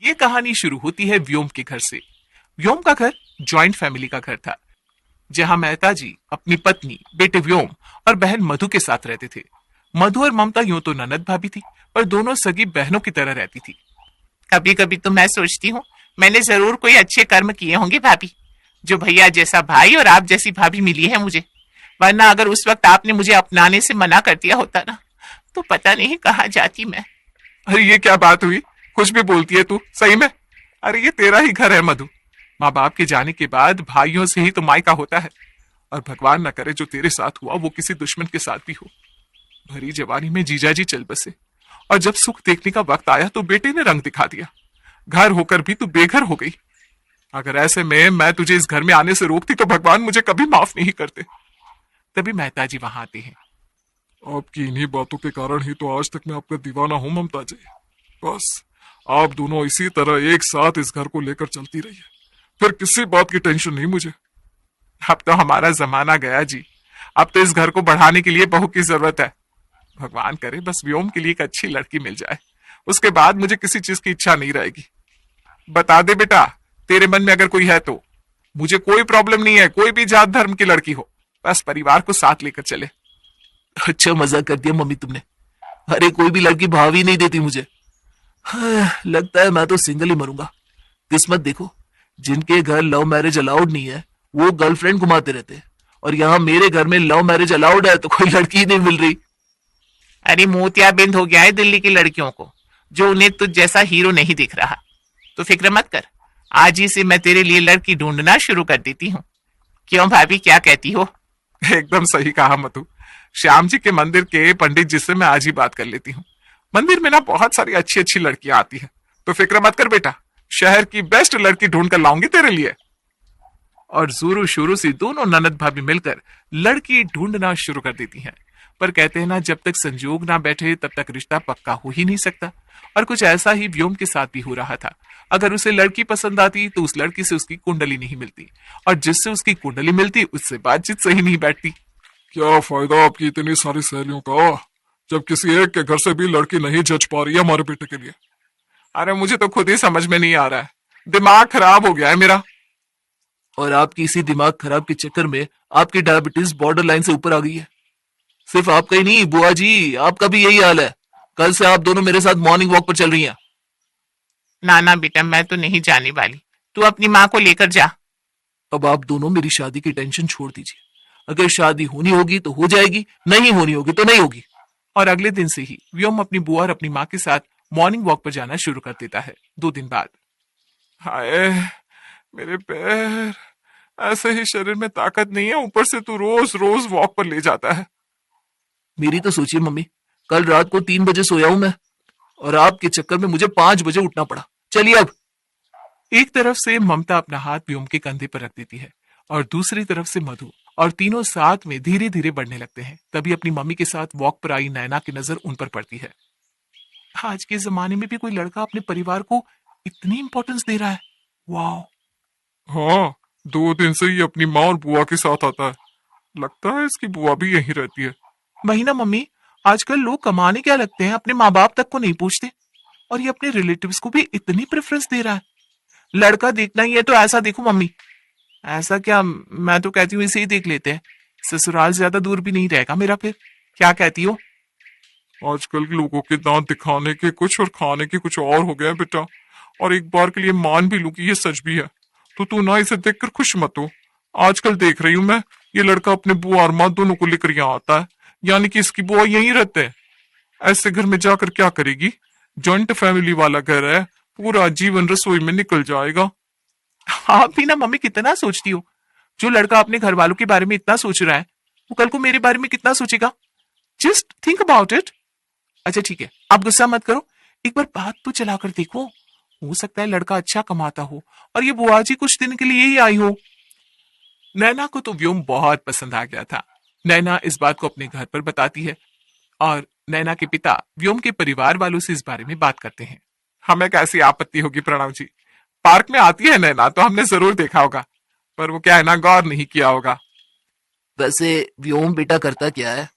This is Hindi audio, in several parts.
ये कहानी शुरू होती है व्योम के घर से। व्योम का घर जॉइंट फैमिली का घर था, जहां मेहता जी अपनी पत्नी, बेटे व्योम और बहन मधु के साथ रहते थे। मधु और ममता यूं तो ननद भाभी थी, पर दोनों सगी बहनों की तरह रहती थी। कभी कभी तो मैं सोचती हूँ मैंने जरूर कोई अच्छे कर्म किए होंगे भाभी, जो भैया जैसा भाई और आप जैसी भाभी मिली है मुझे। वरना अगर उस वक्त आपने मुझे अपनाने से मना कर दिया होता ना, तो पता नहीं कहाँ जाती मैं। अरे ये क्या बात हुई, कुछ भी बोलती है तू सही में। अरे ये तेरा ही घर है मधु। माँ बाप के जाने के बाद भाइयों से ही तो मायका होता है, और भगवान न करे जो तेरे साथ हुआ वो किसी दुश्मन के साथ भी हो। भरी जवानी में जीजाजी चल बसे, और जब सुख देखने का वक्त आया तो बेटे ने रंग दिखा दिया। घर होकर भी तू बेघर हो गई। अगर ऐसे में मैं तुझे इस घर में आने से रोकती तो भगवान मुझे कभी माफ नहीं करते। तभी मेहता जी वहां आते हैं। आपकी इन्हीं बातों के कारण ही तो आज तक मैं आपका दीवाना हूं ममता जी। बस आप दोनों इसी तरह एक साथ इस घर को लेकर चलती रहिए, फिर किसी बात की टेंशन नहीं मुझे। अब तो हमारा जमाना गया जी। अब तो इस घर को बढ़ाने के लिए बहू की जरूरत है। भगवान करे बस व्योम के लिए एक अच्छी लड़की मिल जाए, उसके बाद मुझे किसी चीज की इच्छा नहीं रहेगी। बता दे बेटा, तेरे मन में अगर कोई है तो। मुझे कोई प्रॉब्लम नहीं है, कोई भी जात धर्म की लड़की हो, बस परिवार को साथ लेकर चले। अच्छा मजाक कर दिया मम्मी तुमने। अरे कोई भी लड़की भाव ही नहीं देती मुझे। लगता है मैं तो सिंगल ही मरूंगा। किस्मत देखो, जिनके घर लव मैरिज अलाउड नहीं है वो गर्लफ्रेंड घुमाते रहते हैं, और यहाँ मेरे घर में लव मैरिज अलाउड है तो कोई लड़की ही नहीं मिल रही। अरे मोतियाबिंद हो गया है दिल्ली की लड़कियों को, जो उन्हें तुझ जैसा हीरो नहीं दिख रहा। तो फिक्र मत कर, आज ही से मैं तेरे लिए लड़की ढूंढना शुरू कर देती हूँ। क्यों भाभी, क्या कहती हो? एकदम सही कहा मधु। श्याम जी के मंदिर के पंडित जी से मैं आज ही बात कर लेती हूँ। मंदिर में ना बहुत सारी अच्छी अच्छी लड़कियां आती हैं, तो फिक्र मत कर बेटा, शहर की बेस्ट लड़की ढूंढ कर लाऊंगी तेरे लिए। और जोरों शोरों से दोनों ननद भाभी मिलकर लड़की ढूंढना शुरू कर देती हैं। पर कहते हैं ना, जब तक संजोग ना बैठे तब तक रिश्ता पक्का हो ही नहीं सकता। और कुछ ऐसा ही व्योम के साथ भी हो रहा था। अगर उसे लड़की पसंद आती तो उस लड़की से उसकी कुंडली नहीं मिलती, और जिससे उसकी कुंडली मिलती उससे बातचीत सही नहीं बैठती। क्या फायदा आपकी इतनी सारी सहेलियों का, जब किसी एक के घर से भी लड़की नहीं जच पा रही है हमारे बेटे के लिए। अरे मुझे तो खुद ही समझ में नहीं आ रहा है, दिमाग खराब हो गया है मेरा। और आपकी इसी दिमाग खराब के चक्कर में आपकी डायबिटीज बॉर्डर लाइन से ऊपर आ गई है। सिर्फ आपका ही नहीं बुआ जी, आपका भी यही हाल है। कल से आप दोनों मेरे साथ मॉर्निंग वॉक पर चल रही हैं। ना ना बेटा, मैं तो नहीं जाने वाली, तू अपनी माँ को लेकर जा। अब आप दोनों मेरी शादी की टेंशन छोड़ दीजिए। अगर शादी होनी होगी तो हो जाएगी, नहीं होनी होगी तो नहीं होगी। और अगले दिन से ही व्योम अपनी बुआ और अपनी माँ के साथ मॉर्निंग वॉक पर जाना शुरू कर देता है। 2 दिन बाद, हाय मेरे पैर, ऐसे ही शरीर में ताकत नहीं है, ऊपर से तू रोज रोज वॉक पर ले जाता है। मेरी तो सोचिए मम्मी, कल रात को 3 बजे सोया हूं मैं, और आपके चक्कर में मुझे 5 बजे उठना पड़ा। चलिए अब। एक तरफ से ममता अपना हाथ व्योम के कंधे पर रख देती है, और दूसरी तरफ से मधु, और तीनों साथ में धीरे धीरे बढ़ने लगते हैं। तभी अपनी मम्मी के साथ वॉक पर आई नैना की नजर उन पर पड़ती है। आज के जमाने में भी कोई लड़का अपने परिवार को इतनी इंपॉर्टेंस दे रहा है। वाह। हाँ, 2 दिन से ही अपनी माँ और बुआ के साथ आता है। लगता है इसकी बुआ भी यहीं रहती है। वही ना मम्मी, आजकल लोग कमाने क्या लगते हैं, अपने माँ बाप तक को नहीं पूछते, और ये अपने रिलेटिव्स को भी इतनी प्रेफरेंस दे रहा है। लड़का देखना ही है तो ऐसा देखो मम्मी। ऐसा क्या, मैं तो कहती हूँ इसे ही देख लेते हैं, ससुराल ज्यादा दूर भी नहीं रहेगा मेरा। फिर क्या कहती हो? आजकल के लोगों के दांत दिखाने के कुछ और खाने के कुछ और हो गया है बेटा। और एक बार के लिए मान भी लूं कि ये सच भी है, तो तू ना इसे देखकर खुश मत हो। आजकल देख रही हूं मैं, ये लड़का अपने बुआ और माँ दोनों को लेकर यहाँ आता है, यानी कि इसकी बुआ यहीं रहते हैं। ऐसे घर में जाकर क्या करेगी? जॉइंट फैमिली वाला घर है, पूरा जीवन रसोई में निकल जाएगा। आप भी ना मम्मी कितना सोचती हो। जो लड़का अपने घर वालों के बारे में इतना सोच रहा है, वो कल को मेरे बारे में कितना सोचेगा। Just think about it. अच्छा ठीक है, आप गुस्सा मत करो, एक बार बात तो चलाकर देखो। हो सकता है लड़का अच्छा कमाता हो, और ये बुआ जी कुछ दिन के लिए ही आई हो। नैना को तो व्योम बहुत पसंद आ गया था। नैना इस बात को अपने घर पर बताती है, और नैना के पिता व्योम के परिवार वालों से इस बारे में बात करते हैं। हमें कैसी आपत्ति होगी प्रणव जी, पार्क में आती है नैना तो हमने जरूर देखा होगा, पर वो क्या है ना, गौर नहीं किया होगा। वैसे व्योम बेटा करता क्या है?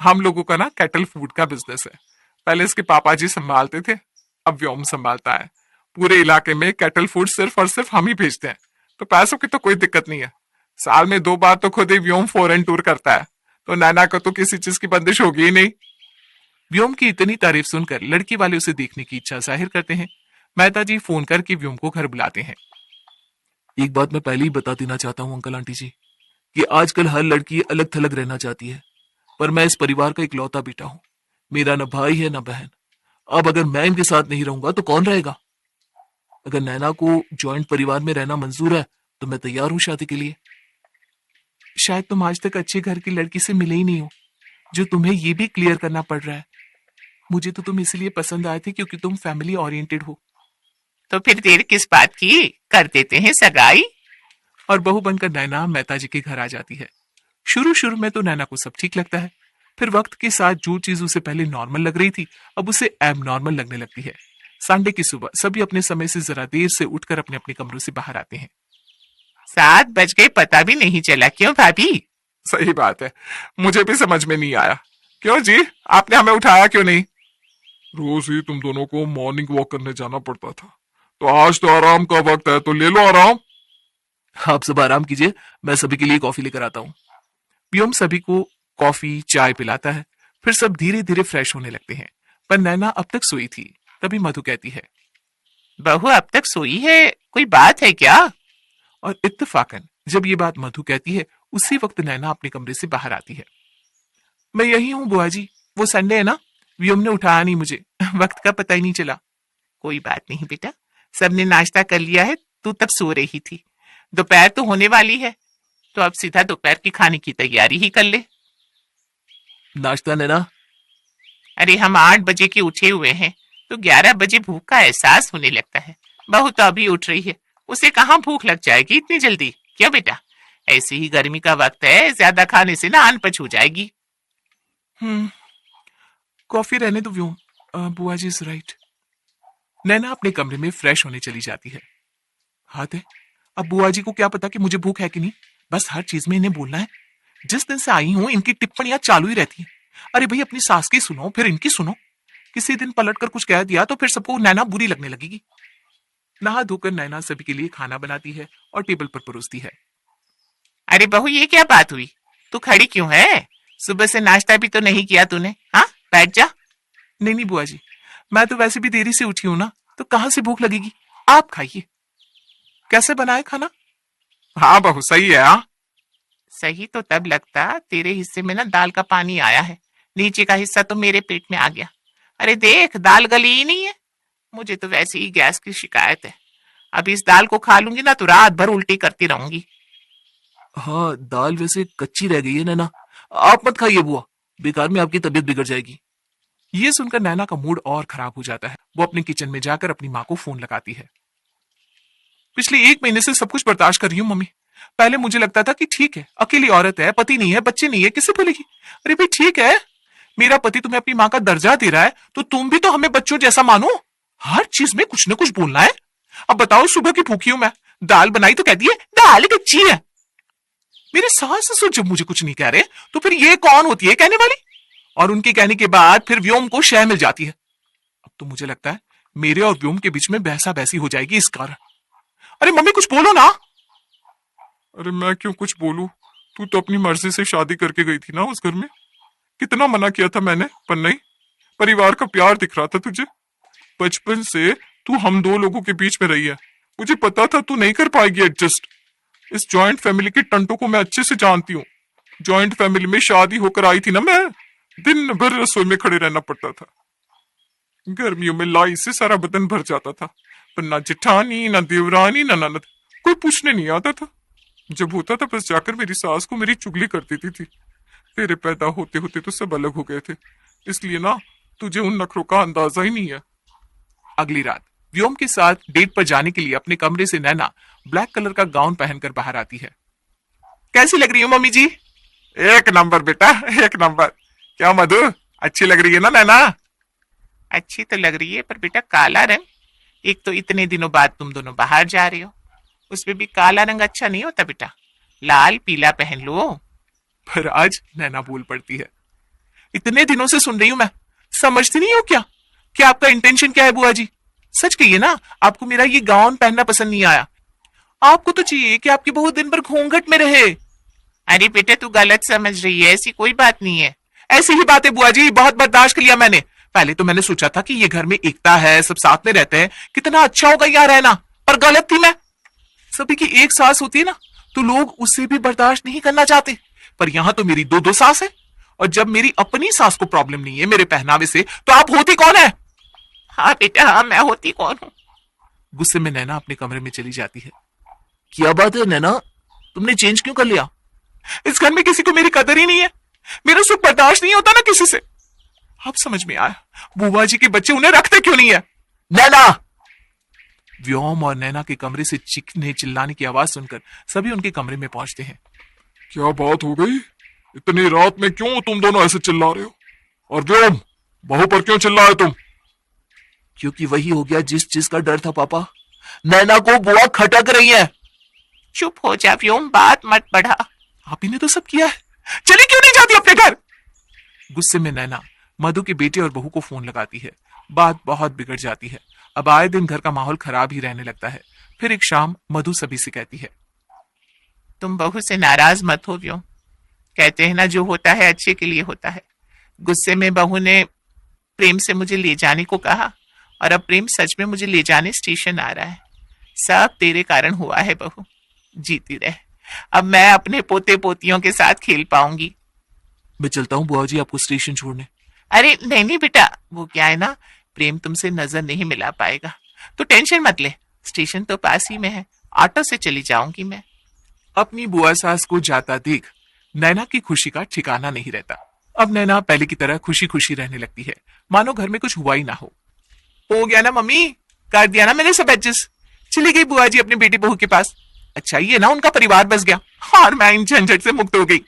हम लोगों का ना कैटल फूड का बिजनेस है, पहले इसके पापा जी संभालते थे, अब व्योम संभालता है। पूरे इलाके में कैटल फूड सिर्फ और सिर्फ हम ही भेजते हैं, तो पैसों की तो कोई दिक्कत नहीं है। साल में 2 बार तो खुद ही व्योम फॉरेन टूर करता है, तो नैना को तो किसी चीज की बंदिश होगी ही नहीं। व्योम की इतनी तारीफ सुनकर लड़की वाले उसे देखने की इच्छा जाहिर करते हैं। मेहता जी फोन करके व्योम को घर बुलाते हैं। एक बात मैं पहले ही बता देना चाहता हूँ अंकल आंटी जी, कि आजकल हर लड़की अलग थलग रहना चाहती है, पर मैं इस परिवार का इकलौता बेटा हूँ। मेरा न भाई है न बहन। अब अगर मैं इनके साथ नहीं रहूंगा तो कौन रहेगा? अगर नैना को जॉइंट परिवार में रहना मंजूर है तो मैं तैयार हूँ शादी के लिए। शायद तुम आज तक अच्छे घर की लड़की से मिले ही नहीं हो, जो तुम्हें ये भी क्लियर करना पड़ रहा है। मुझे तो तुम इसलिए पसंद आए थे क्योंकि तुम फैमिली ओरिएंटेड हो। तो फिर देर किस बात की, कर देते हैं सगाई। और बहू बनकर नैना मेहता जी के घर आ जाती है। शुरू शुरू में तो नैना को सब ठीक लगता है, फिर वक्त के साथ जो चीज उसे पहले नॉर्मल लग रही थी अब उसे एब नॉर्मल लगने लगती है। संडे की सुबह सभी अपने समय से जरा देर से उठकर अपने अपने कमरों से बाहर आते हैं। 7 बज गए, पता भी नहीं चला। क्यों भाभी? सही बात है, मुझे भी समझ में नहीं आया। क्यों जी, आपने हमें उठाया क्यों नहीं? रोज ही तुम दोनों को मॉर्निंग वॉक करने जाना पड़ता था, तो आज तो आराम का वक्त है, तो ले लो आराम। आप सब आराम कीजिए, मैं सभी के लिए कॉफी लेकर आता हूँ। व्योम सभी को कॉफी चाय पिलाता है, फिर सब धीरे धीरे फ्रेश होने लगते हैं। पर नैना अब तक सोई थी। तभी मधु कहती है, बहू अब तक सोई है, कोई बात है क्या? और इत्तेफाकन जब ये बात मधु कहती है उसी वक्त नैना अपने कमरे से बाहर आती है। मैं यही हूँ बुआ जी, वो संडे है ना, व्योम ने उठाया नहीं मुझे, वक्त का पता ही नहीं चला। कोई बात नहीं बेटा, सबने नाश्ता कर लिया है, तू तब सो रही थी। दोपहर तो होने वाली है, तो अब सीधा दोपहर की खाने की तैयारी ही कर ले। नाश्ता नैना? अरे हम 8 बजे के उठे हुए हैं, तो 11 बजे भूख का एहसास होने लगता है। बहू तो अभी उठ रही है, उसे कहाँ भूख लग जाएगी इतनी जल्दी? क्यों बेटा, ऐसे ही गर्मी का वक्त है, ज्यादा खाने से ना अनपच हो जाएगी। कॉफी रहने दो व्योम, बुआ जी इज राइट। नैना अपने कमरे में फ्रेश होने चली जाती है। हाथ है, अब बुआ जी को क्या पता कि मुझे भूख है कि नहीं, बस हर चीज में इन्हें बोलना है। जिस दिन से आई हूं इनकी टिप्पणियां चालू ही रहती हैं। अरे भाई अपनी सास की सुनो फिर इनकी सुनो, किसी दिन पलट कर कुछ कह दिया तो फिर सबको नैना बुरी लगने लगेगी। नहा धोकर नैना सभी के लिए खाना बनाती है और टेबल पर परोसती है। अरे बहू ये क्या बात हुई, तू खड़ी क्यों है? सुबह से नाश्ता भी तो नहीं किया तूने। हाँ बैठ जा। नहीं नहीं बुआ जी, मैं तो वैसे भी देरी से उठी हूं ना, तो कहां से भूख लगेगी। आप खाइए। कैसे बनाए खाना? हाँ बहू सही है। हाँ सही तो तब लगता तेरे हिस्से में ना दाल का पानी आया है, नीचे का हिस्सा तो मेरे पेट में आ गया। अरे देख दाल गली ही नहीं है। मुझे तो वैसे ही गैस की शिकायत है, अब इस दाल को खा लूंगी ना तो रात भर उल्टी करती रहूंगी। हाँ दाल वैसे कच्ची रह गई है नैना, आप मत खाइए बुआ, बेकार में आपकी तबीयत बिगड़ जाएगी। ये सुनकर नैना का मूड और खराब हो जाता है। वो अपने किचन में जाकर अपनी माँ को फोन लगाती है। पिछले 1 महीने से सब कुछ बर्दाश्त कर रही हूँ मम्मी। पहले मुझे लगता था कि ठीक है, अकेली औरत है, पति नहीं है, बच्चे नहीं है, किसे बोलेगी। अरे भाई ठीक है, मेरा पति तुम्हें अपनी माँ का दर्जा दे रहा है, तो तुम भी तो हमें बच्चों जैसा मानो। हर चीज में कुछ न कुछ बोलना है। अब बताओ, सुबह की भूखी हूं मैं, दाल बनाई तो कहती है दाल कच्ची है। मेरे सास ससुर जब मुझे कुछ नहीं कह रहे तो फिर ये कौन होती है कहने वाली? और उनके कहने के बाद फिर व्योम को शय मिल जाती है। अब तो मुझे लगता है मेरे और व्योम के बीच में बहसा बहसी हो जाएगी इस कारण। अरे मम्मी कुछ बोलो ना। अरे मैं क्यों कुछ बोलूं, तू तो अपनी मर्जी से शादी करके गई थी ना उस घर में। कितना मना किया था मैंने, पर नहीं, परिवार का प्यार दिख रहा था तुझे। बचपन से तू हम 2 लोगों के बीच में रही है, मुझे पता था तू नहीं कर पाएगी एडजस्ट। इस जॉइंट फैमिली के टंटों को मैं अच्छे से जानती हूँ। जॉइंट फैमिली में शादी होकर आई थी ना मैं, दिन भर रसोई में खड़े रहना पड़ता था। गर्मियों में लाई से सारा बदन भर जाता था, पर ना जेठानी ना देवरानी ना ननद कोई पूछने नहीं आता था। जब होता था बस जाकर मेरी सास को मेरी चुगली कर देती थी। तेरे पैदा होते होते तो सब अलग हो गए थे, इसलिए ना तुझे उन नखरों का अंदाजा ही नहीं है। अगली रात व्योम के साथ डेट पर जाने के लिए अपने कमरे से नैना ब्लैक कलर का गाउन पहनकर बाहर आती है। कैसी लग रही हो मम्मी जी? 1 नंबर बेटा, 1 नंबर। क्या मधु, अच्छी लग रही है ना नैना? अच्छी तो लग रही है, पर बेटा काला रंग, एक तो इतने दिनों बाद तुम दोनों बाहर जा रहे हो, उसमें भी काला रंग अच्छा नहीं होता बेटा, लाल पीला पहन लो। पर आज नैना बोल पड़ती है। इतने दिनों से सुन रही हूं मैं, समझती नहीं हो क्या कि आपका इंटेंशन क्या है बुआ जी? सच कहिए ना, आपको मेरा ये गाउन पहनना पसंद नहीं आया। आपको तो चाहिए कि आपकी बहू दिन भर घूंघट में रहे। अरे बेटा तू गलत समझ रही है, ऐसी कोई बात नहीं है। ऐसी ही बात है बुआ जी, बहुत बर्दाश्त कर लिया मैंने। पहले तो मैंने सोचा था कि ये घर में एकता है, सब साथ में रहते हैं, कितना अच्छा होगा यहाँ रहना, पर गलत थी मैं। सभी की एक सास होती है ना, तो लोग उससे भी बर्दाश्त नहीं करना चाहते, पर यहाँ तो मेरी दो दो सास है। और जब मेरी अपनी सास को प्रॉब्लम नहीं है मेरे पहनावे से, तो आप होती कौन है? हाँ बेटा हाँ, मैं होती कौन हूँ। गुस्से में नैना अपने कमरे में चली जाती है। क्या बात है नैना, तुमने चेंज क्यों कर लिया? इस घर में किसी को मेरी कदर ही नहीं है, मेरा सुख बर्दाश्त नहीं होता ना किसी से। अब समझ में आया बुआ जी के बच्चे उन्हें रखते क्यों नहीं है। नैना! व्योम और नैना के कमरे से चीखने चिल्लाने की आवाज सुनकर सभी उनके कमरे में पहुंचते हैं। क्या बात हो गई? इतनी रात में क्यों तुम दोनों ऐसे चिल्ला रहे हो? और व्योम, बहू पर क्यों चिल्लाए तुम? क्योंकि वही हो गया जिस चीज का डर था पापा। नैना को बुआ खटक रही है। चुप हो जा व्योम, बात मत बढ़ा। आप ही ने तो सब किया है, चली क्यों नहीं जाती अपने घर? गुस्से में नैना मधु के बेटे और बहू को फोन लगाती है। बात बहुत बिगड़ जाती है। अब आए दिन घर का माहौल खराब ही रहने लगता है। फिर एक शाम मधु सभी से कहती है, तुम बहू से नाराज मत हो व्योम, कहते हैं ना जो होता है अच्छे के लिए होता है। गुस्से में बहू ने प्रेम से मुझे ले जाने को कहा, और अब प्रेम सच में मुझे ले जाने स्टेशन आ रहा है। सब तेरे कारण हुआ है बहू, जीती रहे। अब मैं अपने पोते पोतियों के साथ खेल पाऊंगी। मैं चलता हूँ बुआ जी आपको स्टेशन छोड़ने। अरे नहीं नहीं बेटा, वो क्या है ना, प्रेम तुमसे नजर नहीं मिला पाएगा, तो टेंशन मत ले, स्टेशन तो पास ही में है, ऑटो से चली जाऊंगी मैं। अपनी बुआ सास को जाता देख नैना की खुशी का ठिकाना नहीं रहता। अब नैना पहले की तरह खुशी खुशी रहने लगती है, मानो घर में कुछ हुआ ही ना हो। हो गया ना मम्मी, कर दिया ना मैंने सब एडजस्ट। चली गई बुआ जी अपनी बेटी बहू के पास। अच्छा ये ना उनका परिवार बस गया और मैं इन झंझट से मुक्त हो गई।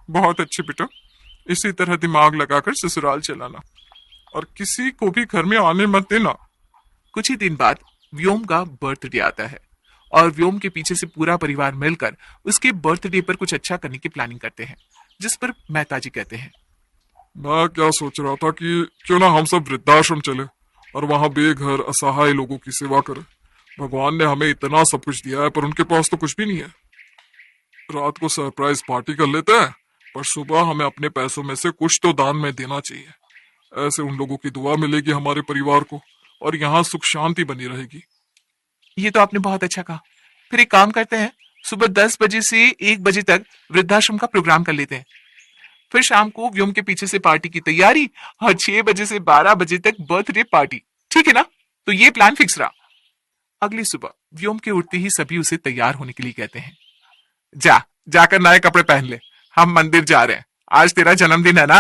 बहुत अच्छे बेटा, इसी तरह दिमाग लगाकर ससुराल चलाना और किसी को भी घर में आने मत देना। कुछ ही दिन बाद व्योम का बर्थडे आता है और व्योम के पीछे से पूरा परिवार मिलकर उसके बर्थडे पर कुछ अच्छा करने की प्लानिंग करते हैं, जिस पर मेहता जी कहते हैं, मैं क्या सोच रहा था कि क्यों ना हम सब वृद्धाश्रम चले और वहां बेघर असहाय लोगों की सेवा करें। भगवान ने हमें इतना सब कुछ दिया है, पर उनके पास तो कुछ भी नहीं है। रात को सरप्राइज पार्टी कर लेते हैं, पर सुबह हमें अपने पैसों में से कुछ तो दान में देना चाहिए। ऐसे उन लोगों की दुआ मिलेगी हमारे परिवार को, और यहाँ सुख शांति बनी रहेगी। ये तो आपने बहुत अच्छा कहा। फिर एक काम करते हैं, सुबह 10 बजे से 1 बजे तक वृद्धाश्रम का प्रोग्राम कर लेते हैं। फिर शाम को व्योम के पीछे से पार्टी की तैयारी और 6 बजे से 12 बजे तक बर्थडे पार्टी। ठीक है ना? तो ये प्लान फिक्स रहा। अगली सुबह व्योम के उठते ही सभी उसे तैयार होने के लिए कहते हैं, जाकर नए कपड़े पहन ले, हम मंदिर जा रहे हैं, आज तेरा जन्मदिन है ना।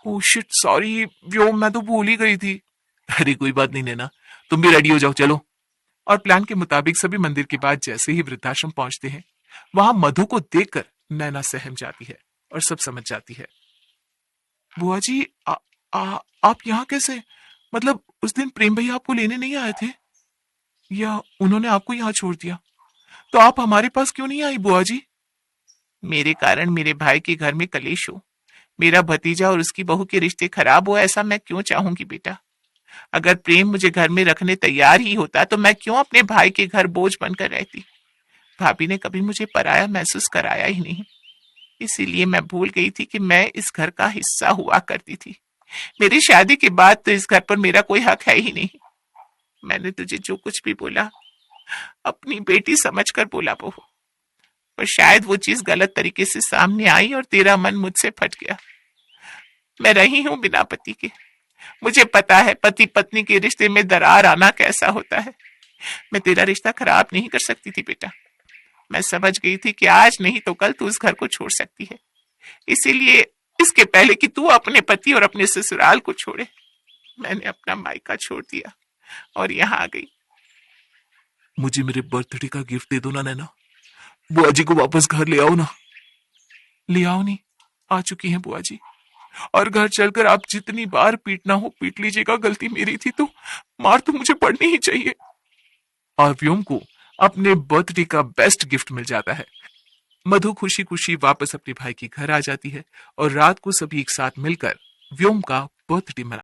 ओह शिट, सॉरी व्योम, मैं तो भूल ही गई थी। अरे कोई बात नहीं नैना, तुम भी रेडी हो जाओ, चलो। और प्लान के मुताबिक सभी मंदिर के बाद जैसे ही वृद्धाश्रम पहुंचते हैं, वहां मधु को देखकर नैना सहम जाती है और सब समझ जाती है। बुआ जी आप यहाँ कैसे? मतलब उस दिन प्रेम भैया आपको लेने नहीं आए थे, या उन्होंने आपको यहाँ छोड़ दिया? तो आप हमारे पास क्यों नहीं आई बुआ जी? मेरे कारण मेरे भाई के घर में कलेश हो, मेरा भतीजा और उसकी बहू के रिश्ते खराब हो, ऐसा मैं क्यों चाहूंगी बेटा। अगर प्रेम मुझे घर में रखने तैयार ही होता तो मैं क्यों अपने भाई के घर बोझ बनकर रहती। भाभी ने कभी मुझे पराया महसूस कराया ही नहीं, इसीलिए मैं भूल गई थी कि मैं इस घर का हिस्सा हुआ करती थी। मेरी शादी के बाद तो इस घर पर मेरा कोई हक है ही नहीं। मैंने तुझे जो कुछ भी बोला अपनी बेटी समझकर बोला बहू, पर शायद वो चीज गलत तरीके से सामने आई और तेरा मन मुझसे फट गया। मैं रही हूं बिना पति के, मुझे पता है पति पत्नी के रिश्ते में दरार आना कैसा होता है। मैं तेरा रिश्ता खराब नहीं कर सकती थी बेटा। मैं समझ गई थी कि आज नहीं तो कल तू इस घर को छोड़ सकती है, इसीलिए इसके पहले कि तू अपने पति और अपने ससुराल को छोड़े, मैंने अपना मायका छोड़ दिया और यहाँ आ गई। मुझे मेरे बर्थडे का गिफ्ट दे दो ना नैना, बुआ जी को वापस घर ले आओ ना। ले आओ नहीं, आ चुकी हैं बुआ जी, और घर चलकर आप जितनी बार पीटना हो पीट लीजिएगा। गलती मेरी थी तो मार तो मुझे पड़नी ही चाहिए। और व्योम को अपने बर्थडे का बेस्ट गिफ्ट मिल जाता है। मधु खुशी खुशी वापस अपने भाई के घर आ जाती है और रात को सभी एक साथ मिलकर व्योम का बर्थडे मना